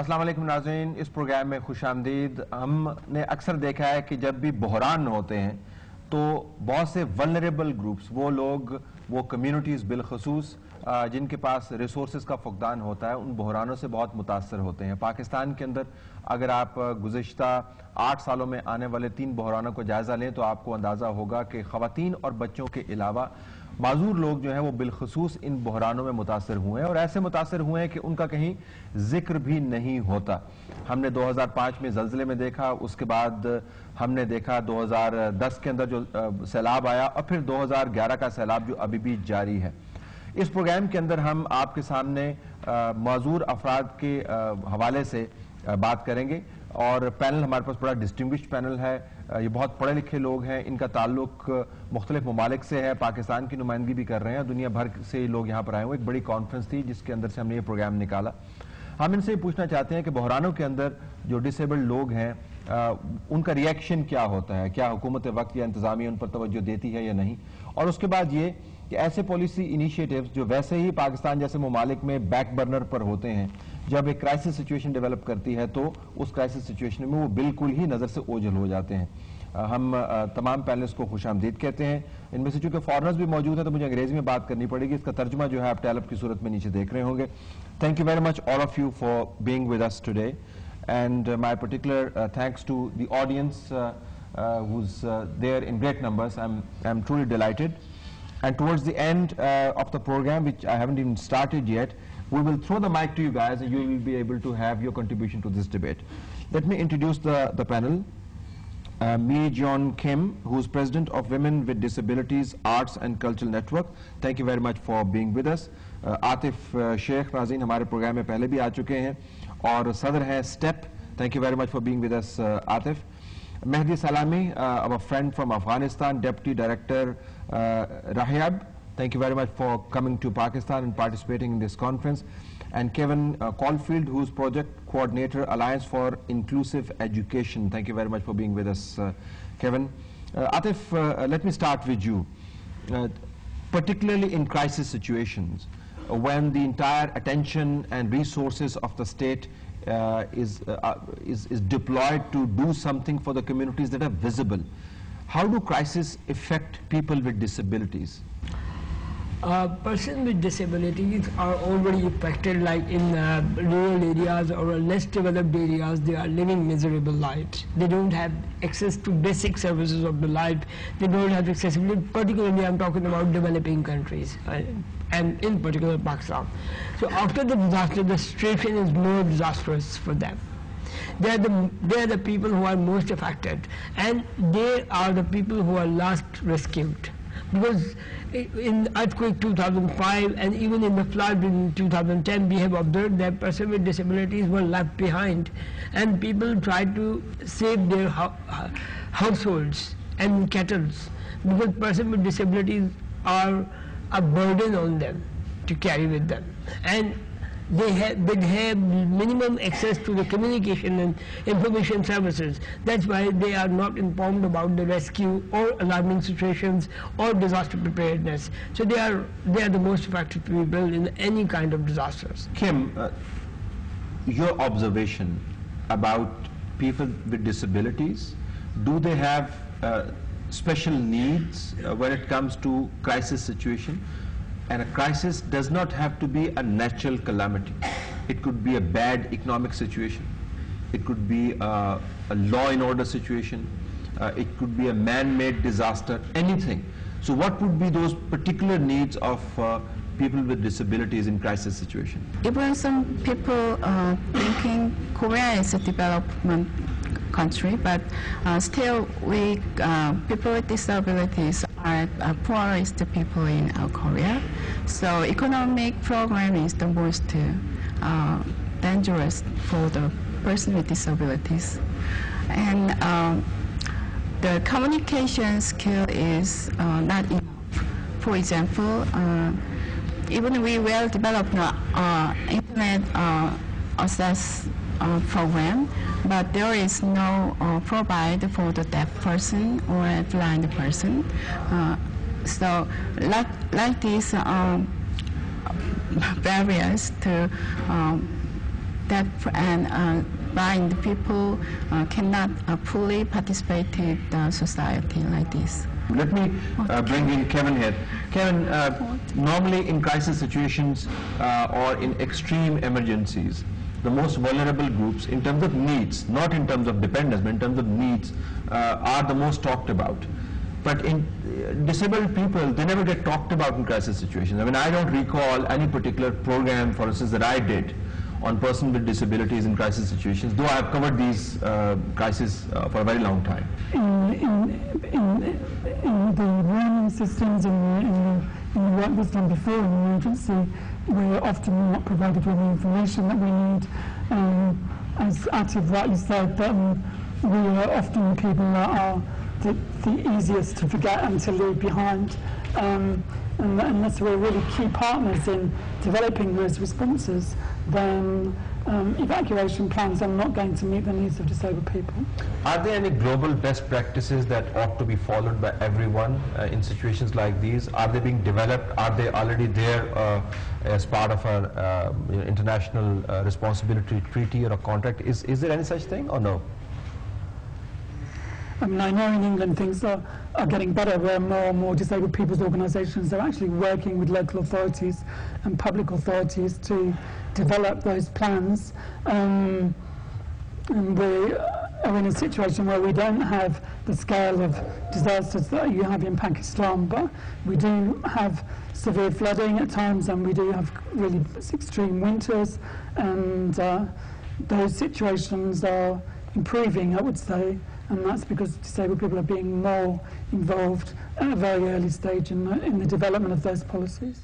अस्सलाम वालेकुम नाज़रीन, इस प्रोग्राम में खुशामदीद। हमने अक्सर देखा है कि जब भी बहरान होते हैं तो बहुत से वल्नरेबल ग्रुप्स, वो लोग, वो कम्युनिटीज़ बिलखसूस जिनके पास रिसोर्सेज का फुकदान होता है, उन बहरानों से बहुत मुतासर होते हैं। पाकिस्तान के अंदर अगर आप गुज़िश्ता 8 सालों में आने वाले 3 बहरानों को जायज़ा लें तो आपको अंदाज़ा होगा कि ख़वातीन और बच्चों के अलावा माजूर लोग जो हैं वो बिलखसूस इन बहरानों में मुतासर हुए हैं, और ऐसे मुतासर हुए हैं कि उनका कहीं जिक्र भी नहीं होता। हमने 2005 में जल्जले में देखा, उसके बाद हमने देखा 2010 के अंदर जो सैलाब आया, और फिर 2011 का सैलाब जो अभी भी जारी है। इस प्रोग्राम के अंदर हम आपके सामने माजूर अफराद के हवाले से बात करेंगे, और पैनल हमारे पास बड़ा डिस्टिंग्विश्ड पैनल है। ये बहुत पढ़े लिखे लोग हैं, इनका ताल्लुक मुख्तलिफ ममालिक से है, पाकिस्तान की नुमाइंदगी भी कर रहे हैं, दुनिया भर से लोग यहाँ पर आए हुए। एक बड़ी कॉन्फ्रेंस थी जिसके अंदर से हमने ये प्रोग्राम निकाला। हम इनसे ये पूछना चाहते हैं कि बहरानों के अंदर जो डिसेबल्ड लोग हैं उनका रिएक्शन क्या होता है, क्या हुकूमत वक्त या इंतजामिया उन पर तवज्जो देती है या नहीं, और उसके बाद ये कि ऐसे पॉलिसी इनिशिएटिव्स जो वैसे ही पाकिस्तान जैसे ममालिक में बैक बर्नर पर होते हैं, जब एक क्राइसिस सिचुएशन डेवलप करती है तो उस क्राइसिस सिचुएशन में वो बिल्कुल ही नज़र से ओझल हो जाते हैं। हम तमाम पैनलिस्ट को खुशामदीद कहते हैं। इनमें से चूंकि फॉरनर्स भी मौजूद है तो मुझे अंग्रेजी में बात करनी पड़ेगी, इसका तर्जुमा जो है आप टैलब की सूरत में नीचे देख रहे होंगे। Thank you very much all of you for being with us today, and my particular thanks to the audience who's there in great numbers. I'm truly delighted. And towards the end of the program, which I haven't even started yet, we will throw the mic to you guys and you will be able to have your contribution to this debate. Let me introduce the panel. Me John Kim, who is President of Women with Disabilities Arts and Cultural Network. Thank you very much for being with us. Atif Sheikh नाज़रीन हमारे programme में पहले भी आ चुके हैं, और सदर हैं step. Thank you very much for being with us, Atif. Mehdi Salami, our friend from Afghanistan, Deputy Director Rahab. Thank you very much for coming to Pakistan and participating in this conference. And Kevin Caulfield, who's Project Coordinator, Alliance for Inclusive Education. Thank you very much for being with us, Kevin. Atif, let me start with you. Particularly in crisis situations, when the entire attention and resources of the state is deployed to do something for the communities that are visible, how do crises affect people with disabilities? Persons with disabilities are already affected, like in rural areas or less developed areas. They are living miserable lives. They don't have access to basic services of the life. They don't have accessibility. Particularly, I'm talking about developing countries, and in particular Pakistan. So after the disaster, the situation is more disastrous for them. They are the people who are most affected, and they are the people who are last rescued. Because in earthquake 2005 and even in the flood in 2010, we have observed that persons with disabilities were left behind, and people tried to save their households and cattle, because persons with disabilities are a burden on them to carry with them, and they have minimum access to the communication and information services. That's why they are not informed about the rescue or alarming situations or disaster preparedness. So they are the most affected people in any kind of disasters. Kim, your observation about people with disabilities, do they have special needs when it comes to crisis situation? And a crisis does not have to be a natural calamity. It could be a bad economic situation. It could be a law and order situation. It could be a man-made disaster, anything. So what would be those particular needs of people with disabilities in crisis situation? Even some people thinking Korea is a development country, but still people with disabilities are poorest people in Korea. So economic program is the most dangerous for the person with disabilities. And the communication skill is not enough. For example, even we will develop internet access program, but there is no provide for the deaf person or a blind person. So like these barriers to deaf and blind people cannot fully participate in the society like this. Let me bring in Kevin here. Kevin, normally in crisis situations or in extreme emergencies, the most vulnerable groups in terms of needs, not in terms of dependence, but in terms of needs, are the most talked about. But in disabled people, they never get talked about in crisis situations. I mean, I don't recall any particular program, for instance, that I did on persons with disabilities in crisis situations, though I have covered these crises for a very long time. In the warning systems, in the work that's done before in the emergency, we're often not provided with the information that we need. As Atif rightly said, that we are often people that are the easiest to forget and to leave behind. And unless we're really key partners in developing those responses, then evacuation plans are not going to meet the needs of disabled people. Are there any global best practices that ought to be followed by everyone in situations like these? Are they being developed? Are they already there as part of an international responsibility treaty or a contract? Is there any such thing or no? I mean, I know in England things are getting better, where more and more disabled people's organisations are actually working with local authorities and public authorities to develop those plans. And we are in a situation where we don't have the scale of disasters that you have in Pakistan, but we do have severe flooding at times, and we do have really extreme winters, and those situations are improving, I would say. And that's because disabled people are being more involved at a very early stage in the development of those policies.